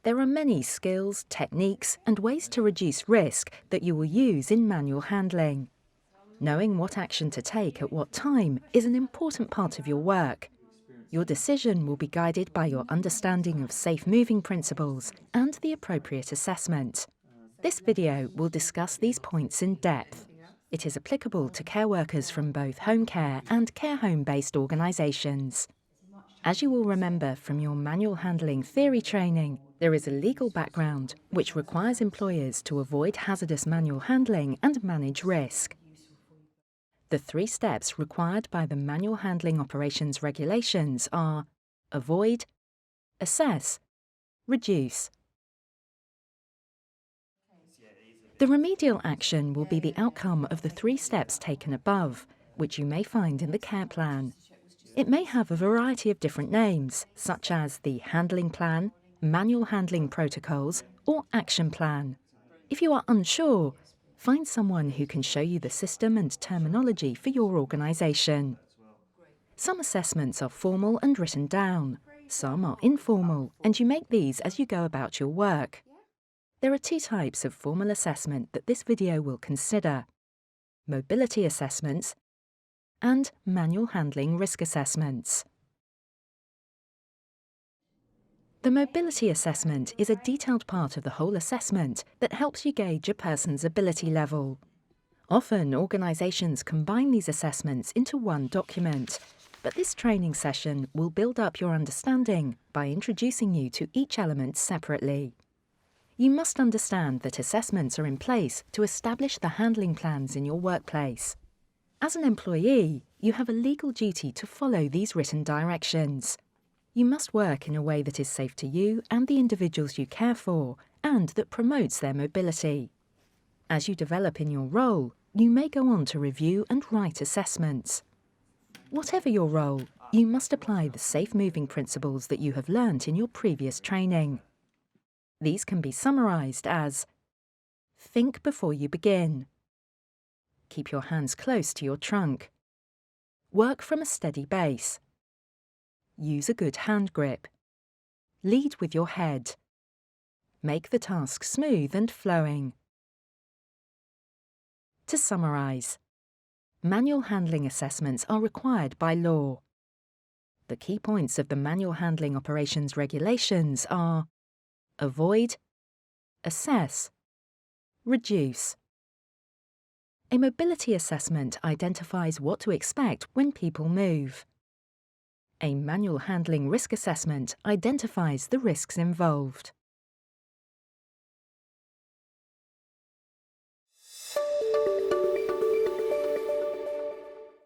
There are many skills, techniques and ways to reduce risk that you will use in manual handling. Knowing what action to take at what time is an important part of your work. Your decision will be guided by your understanding of safe moving principles and the appropriate assessment. This video will discuss these points in depth. It is applicable to care workers from both home care and care home-based organisations. As you will remember from your manual handling theory training, there is a legal background which requires employers to avoid hazardous manual handling and manage risk. The 3 steps required by the Manual Handling Operations Regulations are avoid, assess, reduce. The remedial action will be the outcome of the 3 steps taken above, which you may find in the care plan. It may have a variety of different names, such as the handling plan, manual handling protocols, or action plan. If you are unsure, find someone who can show you the system and terminology for your organisation. Some assessments are formal and written down. Some are informal, and you make these as you go about your work. There are 2 types of formal assessment that this video will consider: mobility assessments and manual handling risk assessments. The mobility assessment is a detailed part of the whole assessment that helps you gauge a person's ability level. Often, organisations combine these assessments into one document, but this training session will build up your understanding by introducing you to each element separately. You must understand that assessments are in place to establish the handling plans in your workplace. As an employee, you have a legal duty to follow these written directions. You must work in a way that is safe to you and the individuals you care for, and that promotes their mobility. As you develop in your role, you may go on to review and write assessments. Whatever your role, you must apply the safe moving principles that you have learnt in your previous training. These can be summarised as: think before you begin. Keep your hands close to your trunk. Work from a steady base. Use a good hand grip. Lead with your head. Make the task smooth and flowing. To summarise, manual handling assessments are required by law. The key points of the Manual Handling Operations Regulations are: avoid, assess, reduce. A mobility assessment identifies what to expect when people move. A manual handling risk assessment identifies the risks involved.